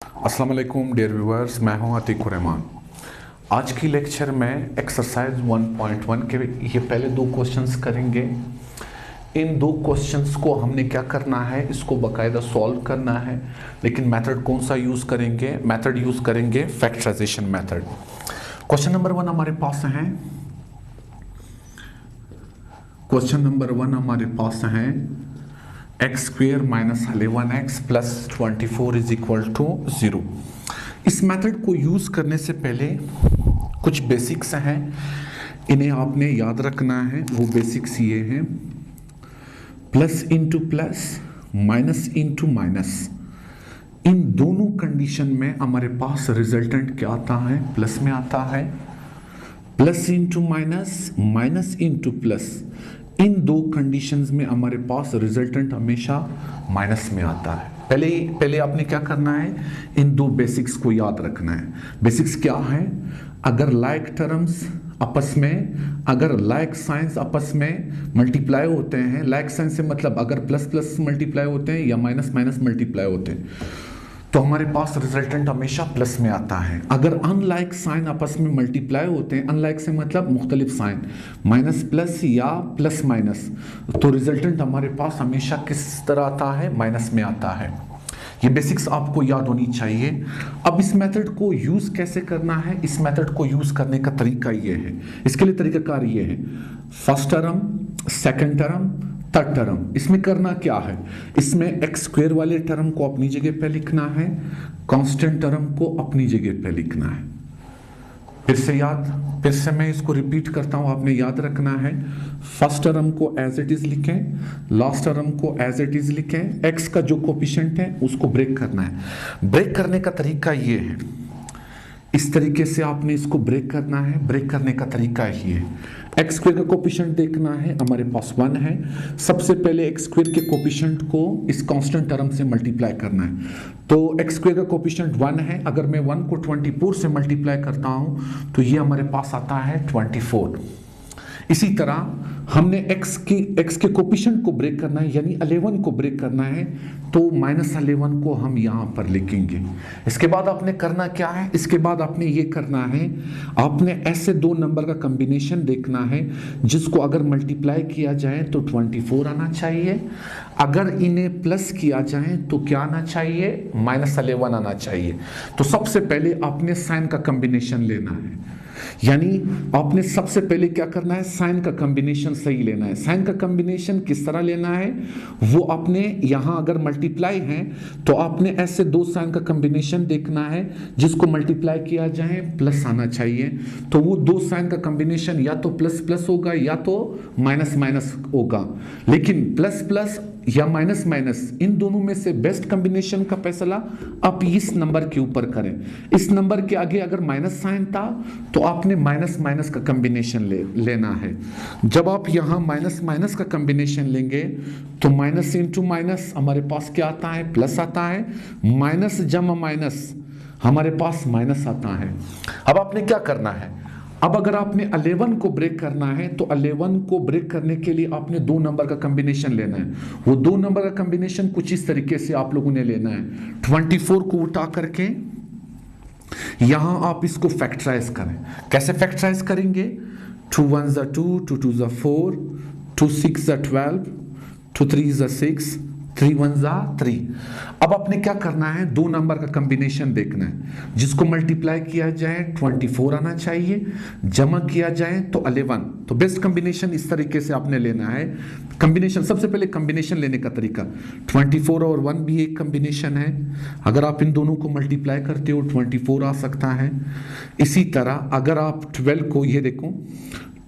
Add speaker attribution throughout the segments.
Speaker 1: अस्सलाम वालेकुम dear viewers, मैं हूं अतीकुर रहमान। आज की लेक्चर में एक्सरसाइज 1.1 के ये पहले दो क्वेश्चंस करेंगे। इन दो क्वेश्चंस को हमने क्या करना है, इसको बाकायदा सॉल्व करना है। लेकिन मेथड कौन सा यूज़ करेंगे? मेथड यूज़ करेंगे फैक्टराइजेशन मेथड। क्वेश्चन नंबर 1 हमारे पास है, क्वेश्चन नंबर 1 हमारे पास है x square minus 11x plus 24 is equal to 0। इस मेथड को यूज़ करने से पहले कुछ बेसिक्स हैं, इन्हें आपने याद रखना है। वो बेसिक्स ये हैं, plus into plus, minus into minus. इन दोनों कंडीशन में हमारे पास रिजल्टेंट क्या आता है? प्लस में आता है। Plus into minus, minus into plus, इन दो कंडीशंस में हमारे पास रिजल्टेंट हमेशा माइनस में आता है। पहले आपने क्या करना है, इन दो बेसिक्स को याद रखना है। बेसिक्स क्या है? अगर लाइक टर्म्स आपस में, अगर लाइक साइंस आपस में मल्टीप्लाई होते हैं, लाइक साइन से मतलब अगर प्लस प्लस मल्टीप्लाई होते हैं या माइनस माइनस मल्टीप्लाई होते हैं, तो हमारे पास रिजल्टेंट हमेशा प्लस में आता है। अगर अनलाइक साइन आपस में मल्टीप्लाई होते हैं, अनलाइक से मतलब मुख्तलिफ साइन, माइनस प्लस या प्लस माइनस, तो रिजल्टेंट हमारे पास हमेशा किस तरह आता है? माइनस में आता है। ये बेसिक्स आपको याद होनी चाहिए। अब इस मेथड को यूज कैसे करना है? इस मेथड को यूज करने का तरीका ये है, इसके लिए तरीकाकार ये है, first term, second term, third term. इसमें करना क्या है? इसमें एक्स स्क्वेयर वाले टर्म को अपनी जगह पे लिखना है, कांस्टेंट टर्म को अपनी जगह पे लिखना है। फिर से मैं इसको रिपीट करता हूं, आपने याद रखना है। फर्स्ट टर्म को एज इट इज लिखें, लास्ट टर्म को एज इट इज लिखें। एक्स का जो कोफिशिएंट है उसको ब्रेक करना है। ब्रेक करने का तरीका ये है, इस तरीके से आपने इसको ब्रेक करना है। ब्रेक करने का तरीका ये है, एक्स स्क्वेयर का कोफिशिएंट देखना है, हमारे पास 1 है। सबसे पहले एक्स स्क्वेयर के कोफिशिएंट को इस कांस्टेंट टर्म से मल्टीप्लाई करना है। तो एक्स स्क्वेयर का कोफिशिएंट 1 है, अगर मैं 1 को 24 से मल्टीप्लाई करता हूं तो ये हमारे पास आता है 24। इसी तरह हमने एक्स के कोफिशिएंट को ब्रेक करना है, यानी 11 को ब्रेक करना है, तो -11 को हम यहां पर लिखेंगे। इसके बाद आपने करना क्या है? इसके बाद आपने ये करना है, आपने ऐसे दो नंबर का कॉम्बिनेशन देखना है जिसको अगर मल्टीप्लाई किया जाए तो 24 आना चाहिए, अगर इन्हें प्लस किया जाए तो क्या आना चाहिए? -11 आना चाहिए। तो सबसे पहले आपने साइन का कॉम्बिनेशन लेना है, यानी आपने सबसे पहले क्या करना है? साइन का कॉम्बिनेशन सही लेना है। साइन का कॉम्बिनेशन किस तरह लेना है? वो आपने यहां अगर मल्टीप्लाई है तो आपने ऐसे दो साइन का कॉम्बिनेशन देखना है जिसको मल्टीप्लाई किया जाए प्लस आना चाहिए। तो वो दो साइन का कॉम्बिनेशन या तो प्लस प्लस होगा या तो माइनस माइनस होगा, लेकिन प्लस प्लस या माइनस माइनस, इन दोनों में से बेस्ट कॉम्बिनेशन का फैसला आप इस नंबर के ऊपर करें। इस नंबर के आगे अगर माइनस साइन था तो आपने माइनस माइनस का कॉम्बिनेशन लेना है। जब आप यहां माइनस माइनस का कॉम्बिनेशन लेंगे तो माइनस इंटू माइनस हमारे पास क्या आता है? प्लस आता है। माइनस जमा माइनस हमारे पास माइनस आता है। अब आपने क्या करना है? अब अगर आपने 11 को ब्रेक करना है तो 11 को ब्रेक करने के लिए आपने दो नंबर का कॉम्बिनेशन लेना है। वो दो नंबर का कॉम्बिनेशन कुछ इस तरीके से आप लोगों ने लेना है। 24 को उठा करके यहां आप इसको फैक्टराइज करें। कैसे फैक्टराइज करेंगे? 2 1 ज़ा 2, 2 2 ज़ा 4, 2 6 ज़ा 12, 2 3 ज़ा 6, 3 1 ज़ा 3। अब आपने क्या करना है? दो नंबर का कॉम्बिनेशन देखना है, जिसको मल्टीप्लाई किया जाए 24 आना चाहिए, जमा किया जाए तो 11। तो बेस्ट कॉम्बिनेशन इस तरीके से आपने लेना है। कॉम्बिनेशन, सबसे पहले कॉम्बिनेशन लेने का तरीका, 24 और 1 भी एक कॉम्बिनेशन है, अगर आप इन दोनों को मल्टीप्लाई करते हो 24 आ सकता है। इसी तरह अगर आप 12 को, ये देखो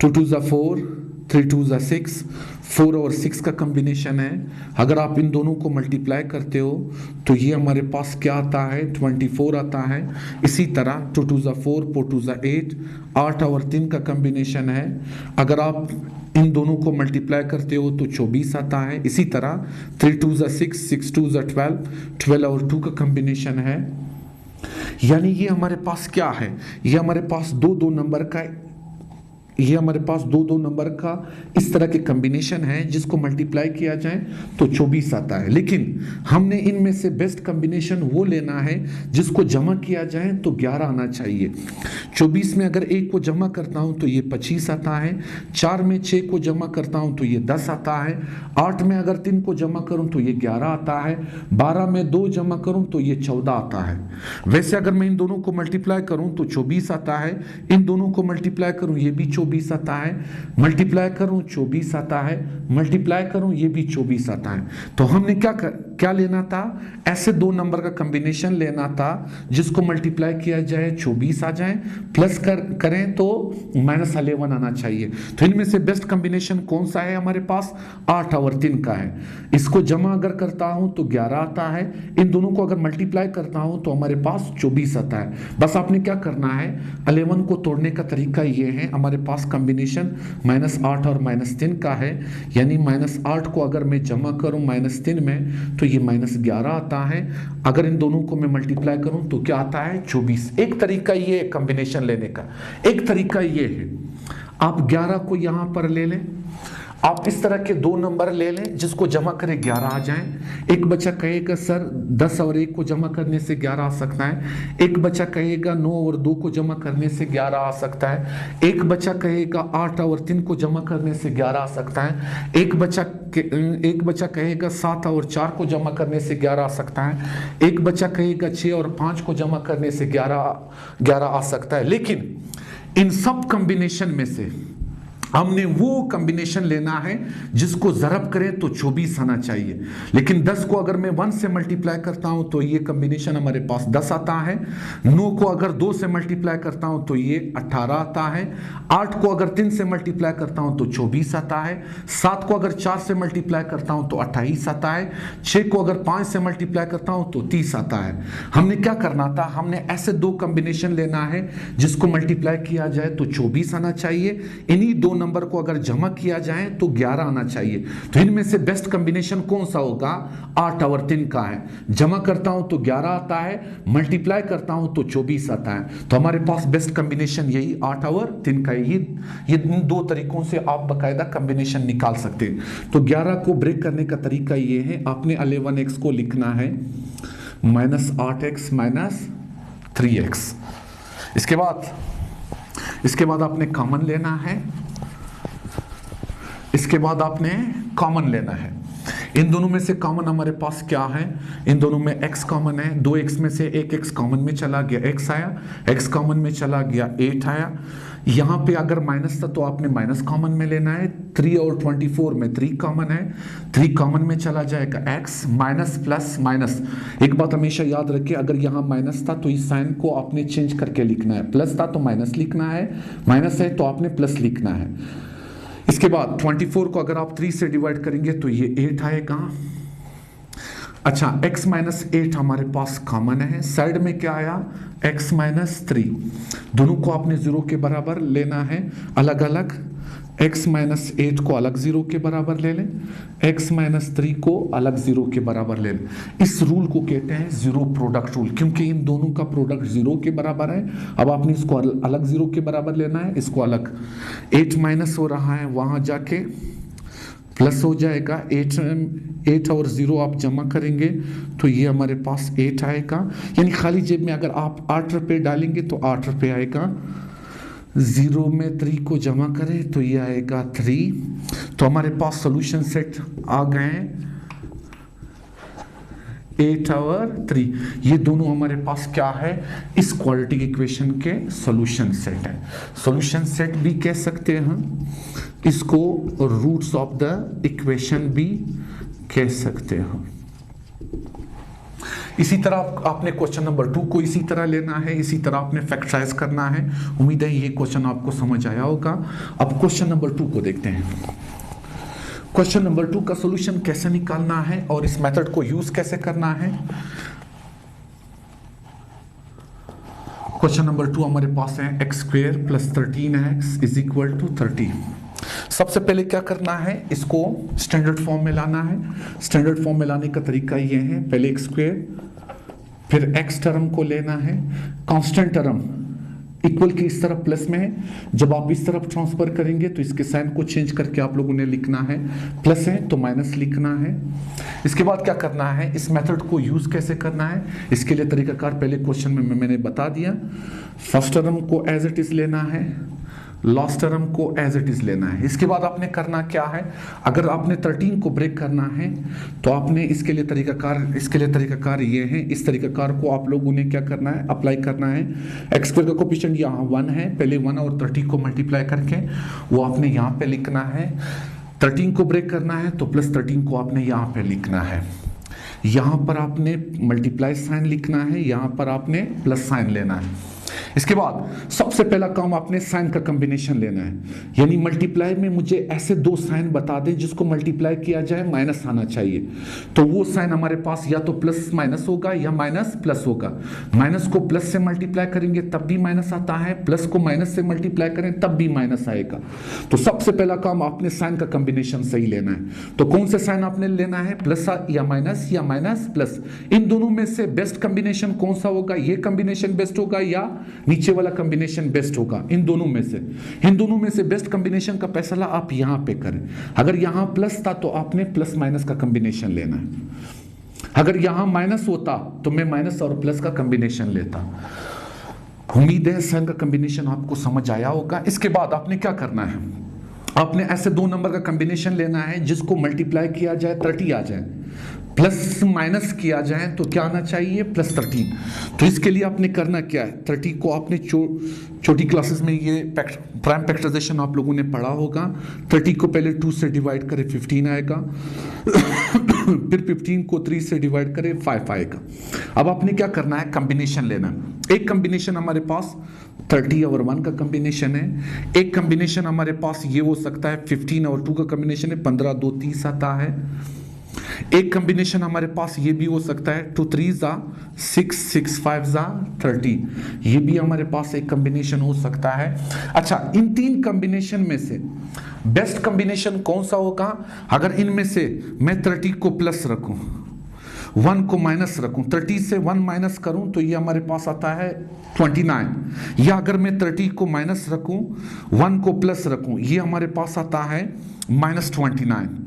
Speaker 1: 2 2 ज़ा 4, 3 2 ज़ा 6, 4 और 6 का कॉम्बिनेशन है, अगर आप इन दोनों को मल्टीप्लाई करते हो तो ये हमारे पास क्या आता है? 24 आता है। इसी तरह 2 2 ज़ा 4, 4 2 ज़ा 8, 8 और 3 का कॉम्बिनेशन है, अगर आप इन दोनों को मल्टीप्लाई करते हो तो 24 आता है। इसी तरह 3 2 ज़ा 6, 6 2 ज़ा 12, 12 और 2 का कॉम्बिनेशन है। यानी ये हमारे पास क्या है? ये हमारे पास दो नंबर का ये हमारे पास दो दो नंबर का इस तरह के कॉम्बिनेशन है जिसको मल्टीप्लाई किया जाए तो 24 आता है, लेकिन हमने इनमें से बेस्ट कॉम्बिनेशन वो लेना है जिसको जमा किया जाए तो 11 आना चाहिए। 24 में अगर 1 को जमा करता हूं तो ये 25 आता है, 4 में 6 को जमा करता हूं तो ये 10 आता है, 8 में अगर 3 को जमा करूं तो ये 11 आता है, 12 में 2 जमा करूं तो ये 14 आता है। वैसे अगर मैं इन दोनों को मल्टीप्लाई करूं तो 24 आता है, इन दोनों को मल्टीप्लाई करूं ये भी 24 आता है, मल्टीप्लाई करूं 24 आता है, मल्टीप्लाई करूं ये भी 24 आता है। तो हमने क्या लेना था, ऐसे दो नंबर का कॉम्बिनेशन लेना था जिसको मल्टीप्लाई किया जाए 24 आ जाए, प्लस करें तो -11 आना चाहिए। तो इनमें से बेस्ट कॉम्बिनेशन कौन सा है हमारे पास, 8 और 3 का है। इसको जमा अगर करता हूं तो 11 आता है, इन दोनों को अगर मल्टीप्लाई करता हूं तो हमारे पास 24 आता है। बस आपने क्या करना है, 11 को तोड़ने का तरीका ये है, हमारे पास कॉम्बिनेशन -8 और -3 का है, यानी -8 को अगर मैं जमा करूं -3 में तो ये -11 आता है, अगर इन दोनों को मैं मल्टीप्लाई करूं तो क्या आता है 24। एक तरीका ये कॉम्बिनेशन लेने का, एक तरीका ये है आप 11 को यहां पर ले लें, आप इस तरह के दो नंबर ले लें जिसको जमा करें 11 आ जाएं। एक बच्चा कहेगा सर 10 और 1 को जमा करने से 11 आ सकता है, एक बच्चा कहेगा 9 और 2 को जमा करने से 11 आ सकता है, एक बच्चा कहेगा 8 और 3 को जमा करने से 11 आ सकता है, एक बच्चा कहेगा 7 और 4 को जमा करने से 11 आ सकता है, एक बच्चा कहेगा 6 और 5 को जमा करने से 11 आ सकता है। लेकिन इन सब कॉम्बिनेशन में से हमने वो कॉम्बिनेशन लेना है जिसको ज़रब करें तो 24 आना चाहिए। लेकिन 10 को अगर मैं 1 से मल्टीप्लाई करता हूं तो ये कॉम्बिनेशन हमारे पास 10 आता है, 9 को अगर 2 से मल्टीप्लाई करता हूं तो ये 18 आता है, 8 को अगर 3 से मल्टीप्लाई करता हूं तो 24 आता है, 7 को अगर 4 से मल्टीप्लाई करता हूं तो 28 आता है, 6 को अगर 5 से मल्टीप्लाई करता हूं तो 30 आता है। हमने क्या करना था, हमने ऐसे दो कॉम्बिनेशन लेना है जिसको मल्टीप्लाई किया जाए तो 24 आना चाहिए, इन्हीं दो नंबर को अगर जमा किया जाए तो 11 आना चाहिए। तो इनमें से बेस्ट कॉम्बिनेशन कौन सा होगा, 8 और 3 का है। जमा करता हूं तो 11 आता है, मल्टीप्लाई करता हूं तो 24 आता है। तो हमारे पास बेस्ट कॉम्बिनेशन यही 8 और 3 का है। ये इन दो तरीकों से आप बाकायदा कॉम्बिनेशन निकाल सकते हैं। तो 11 को ब्रेक करने का तरीका ये है, आपने 11x को लिखना है -8x -3x। इसके बाद आपने कॉमन लेना है, इसके बाद आपने कॉमन लेना है। इन दोनों में से कॉमन हमारे पास क्या है, इन दोनों में x कॉमन है, 2x में से एक x कॉमन में चला गया, x आया, x कॉमन में चला गया 8 आया। यहाँ पे अगर माइनस था तो आपने माइनस कॉमन में लेना है, 3 और 24 में 3 कॉमन है, 3 कॉमन में चला जाएगा x, माइनस प्लस माइनस। एक बात हमेशा याद रखिए, अगर यहाँ माइनस था तो इस साइन को आपने चेंज करके लिखना है, प्लस था तो माइनस लिखना है, माइनस है तो आपने प्लस लिखना है। इसके बाद 24 को अगर आप 3 से डिवाइड करेंगे तो ये 8 आएगा। अच्छा, x -8 हमारे पास कॉमन है, साइड में क्या आया x -3, दोनों को आपने 0 के बराबर लेना है अलग अलग। x -8 को अलग 0 के बराबर ले लें, x -3 को अलग 0 के बराबर ले लें। इस रूल को कहते हैं जीरो प्रोडक्ट रूल, क्योंकि इन दोनों का प्रोडक्ट 0 के बराबर है। अब आपने इसको अलग 0 के बराबर लेना है, इसको अलग। 8 माइनस हो रहा है, वहां जाके प्लस हो जाएगा। 8 और 0 आप जमा करेंगे तो ये हमारे पास 8 आएगा, यानी खाली जेब में अगर आप 8 रुपये डालेंगे तो 8 रुपये आएगा। 0 में 3 को जमा करें तो ये आएगा 3। तो हमारे पास सॉल्यूशन सेट आ गए 8 और 3। ये दोनों हमारे पास क्या है, इस क्वाड्रेटिक इक्वेशन के सॉल्यूशन सेट है। सॉल्यूशन सेट भी कह सकते हैं इसको, रूट्स ऑफ द इक्वेशन भी कह सकते हैं। इसी तरह आपने क्वेश्चन नंबर 2 को इसी तरह लेना है, इसी तरह आपने फैक्टराइज करना है। उम्मीद है ये क्वेश्चन आपको समझ आया होगा। अब क्वेश्चन नंबर 2 को देखते हैं। क्वेश्चन नंबर 2 का सॉल्यूशन कैसे निकालना है और इस मेथड को यूज कैसे करना है। क्वेश्चन नंबर 2 हमारे पास है x² + 13x = 30। सबसे पहले क्या करना है, इसको स्टैंडर्ड फॉर्म में लाना है। स्टैंडर्ड फॉर्म में लाने का तरीका ये है, पहले x², फिर x टर्म को लेना है, कांस्टेंट टर्म इक्वल की इस तरफ प्लस में है, जब आप इस तरफ ट्रांसफर करेंगे तो इसके साइन को चेंज करके आप लोगों ने लिखना है, प्लस है तो माइनस लिखना है। इसके बाद क्या करना है, इस मेथड को यूज कैसे करना है, इसके लिए तरीकाकार पहले क्वेश्चन में मैंने बता दिया। फर्स्ट टर्म को एज इट इज लेना है, लास्ट टर्म को एज इट इज लेना है। इसके बाद आपने करना क्या है, अगर आपने 13 को ब्रेक करना है तो आपने इसके लिए तरीकाकार ये है, इस तरीकाकार को आप लोगों ने क्या करना है, अप्लाई करना है। एक्स स्क्वायर का कोफिशिएंट यहाँ 1 है, पहले 1 और 30 को मल्टीप्लाई करके वो आपने यहाँ पे लिखना है। 13 को ब्रेक करना है तो प्लस 13 को आपने यहाँ पे लिखना है। यहाँ पर आपने मल्टीप्लाई साइन लिखना है, यहाँ पर आपने प्लस साइन लेना है। इसके बाद सबसे पहला काम आपने साइन का कॉम्बिनेशन लेना है, यानी मल्टीप्लाई में मुझे ऐसे दो साइन बता दें जिसको मल्टीप्लाई किया जाए माइनस आना चाहिए, तो वो साइन हमारे पास या तो प्लस माइनस होगा या माइनस प्लस होगा। माइनस को प्लस से मल्टीप्लाई करेंगे तब भी माइनस आता है, प्लस को माइनस से मल्टीप्लाई करें तब भी माइनस आएगा। तो सबसे पहला काम आपने साइन का कॉम्बिनेशन सही लेना है। तो कौन से साइन आपने लेना है, प्लस या माइनस प्लस, इन दोनों में से बेस्ट कॉम्बिनेशन कौन सा होगा, ये कॉम्बिनेशन बेस्ट होगा या नीचे वाला कॉम्बिनेशन बेस्ट होगा, इन दोनों में से बेस्ट कॉम्बिनेशन का फैसला आप यहां पे करें। अगर यहां प्लस था तो आपने प्लस माइनस का कॉम्बिनेशन लेना है, अगर यहां माइनस होता तो मैं माइनस और प्लस का कॉम्बिनेशन लेता। उम्मीद है साइन का कॉम्बिनेशन आपको समझ आया होगा। इसके बाद आपने क्या करना है, आपने ऐसे दो नंबर का कॉम्बिनेशन लेना है जिसको मल्टीप्लाई किया जाए 30 आ जाए, प्लस माइनस किया जाए तो क्या आना चाहिए, प्लस 13। तो इसके लिए आपने करना क्या है, 30 को आपने छोटी क्लासेस में ये प्राइम फैक्टराइजेशन आप लोगों ने पढ़ा होगा। 30 को पहले 2 से डिवाइड करें 15 आएगा, फिर 15 को 3 से डिवाइड करें 5 आएगा। अब आपने क्या करना है, कॉम्बिनेशन लेना है। एक कॉम्बिनेशन हमारे पास 30 और 1 का कॉम्बिनेशन है, एक कॉम्बिनेशन हमारे पास ये हो सकता है 15 और 2 का कॉम्बिनेशन है, 15 2 30 आता है। एक कॉम्बिनेशन हमारे पास ये भी हो सकता है 2 3 6 6 5 30, ये भी हमारे पास एक कॉम्बिनेशन हो सकता है। अच्छा, इन तीन कॉम्बिनेशन में से बेस्ट कॉम्बिनेशन कौन सा होगा, अगर इनमें से मैं 30 को प्लस रखूं 1 को माइनस रखूं, 30 से 1 माइनस करूं तो ये हमारे पास आता है 29, या अगर मैं 30 को माइनस रखूं 1 को प्लस रखूं ये हमारे पास आता है -29।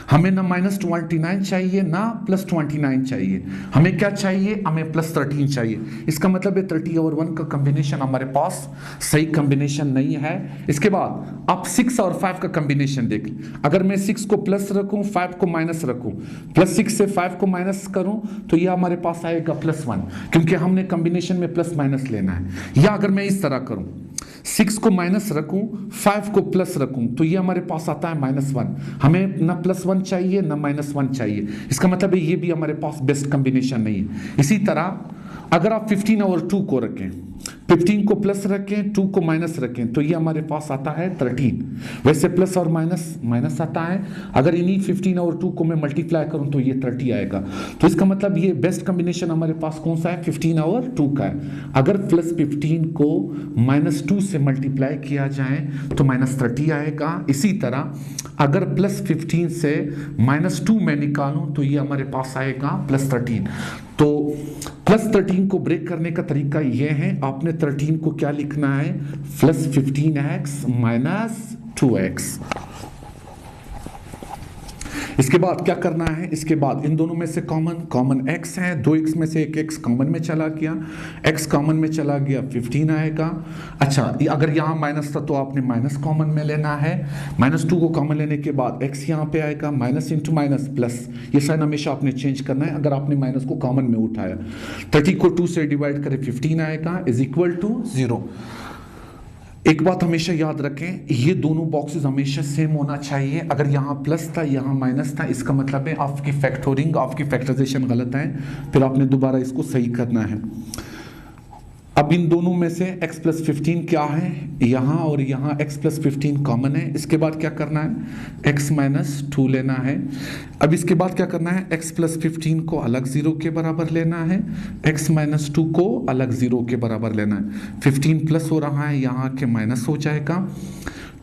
Speaker 1: हमें ना -29 चाहिए ना +29 चाहिए, हमें क्या चाहिए, हमें +13 चाहिए। इसका मतलब है 30 और 1 का कॉम्बिनेशन हमारे पास सही कॉम्बिनेशन नहीं है। इसके बाद आप 6 और 5 का कॉम्बिनेशन देख लें, अगर मैं 6 को प्लस रखूं 5 को माइनस रखूं, +6 से 5 को माइनस करूं तो यह हमारे पास आएगा +1, क्योंकि हमने कॉम्बिनेशन में प्लस माइनस लेना है। या अगर मैं इस तरह करूं 6 को माइनस रखूं 5 को प्लस रखूं तो ये हमारे पास आता है -1, हमें ना +1 चाहिए ना -1 चाहिए। इसका मतलब है ये भी हमारे पास बेस्ट कॉम्बिनेशन नहीं है। इसी तरह अगर आप 15 और 2 को रखें, 15 को प्लस रखें 2 को माइनस रखें तो ये हमारे पास आता है 13। वैसे प्लस और माइनस आता है, अगर इन्हीं 15 और 2 को मैं मल्टीप्लाई करूं तो ये 30 आएगा। तो इसका मतलब ये बेस्ट कॉम्बिनेशन हमारे पास कौन सा है, 15 और 2 का है। अगर +15 को -2 से मल्टीप्लाई किया जाए तो -30 आएगा। इसी तरह अगर +15 से -2 में निकालूं तो ये हमारे पास आएगा +13। तो +13 को ब्रेक करने का तरीका यह है, आपने 13 को क्या लिखना है, +15x - 2x। इसके बाद क्या करना है, इसके बाद इन दोनों में से कॉमन x है, 2x में से एक x कॉमन में चला गया, x कॉमन में चला गया 15 आएगा। अच्छा, अगर यहाँ माइनस था तो आपने माइनस कॉमन में लेना है, -2 को कॉमन लेने के बाद x यहाँ पे आएगा, माइनस इंटू माइनस प्लस, ये साइन हमेशा आपने चेंज करना है अगर आपने माइनस को कॉमन में उठाया। 30 को 2 से डिवाइड करें 15 आएगा =0। एक बात हमेशा याद रखें, ये दोनों बॉक्सेस हमेशा सेम होना चाहिए। अगर यहाँ प्लस था यहाँ माइनस था, इसका मतलब है आपकी फैक्टोरिंग, आपकी फैक्टराइजेशन गलत है, फिर आपने दोबारा इसको सही करना है। अब इन दोनों में से x + 15 क्या है, यहाँ और यहाँ x + 15 कॉमन है। इसके बाद क्या करना है, x - 2 लेना है। अब इसके बाद क्या करना है, x + 15 को अलग 0 के बराबर लेना है, x - 2 को अलग 0 के बराबर लेना है। 15 प्लस हो रहा है यहाँ के माइनस हो जाएगा,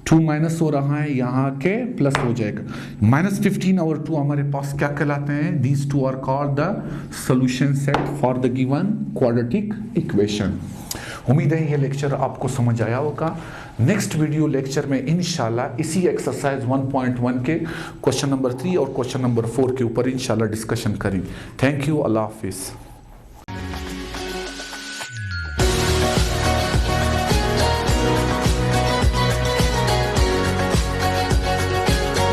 Speaker 1: 2 माइनस हो रहा है यहाँ के प्लस हो जाएगा। -15 और 2 हमारे पास क्या कहलाते हैं, these two are called the solution set for the given quadratic equation. उम्मीद है ये लेक्चर आपको समझ आया होगा। नेक्स्ट वीडियो लेक्चर में इंशाल्लाह इसी एक्सरसाइज 1.1 के क्वेश्चन नंबर 3 और क्वेश्चन नंबर 4 के ऊपर इंशाल्लाह डिस्कशन करें। थैंक यू, अल्लाह हाफिज़।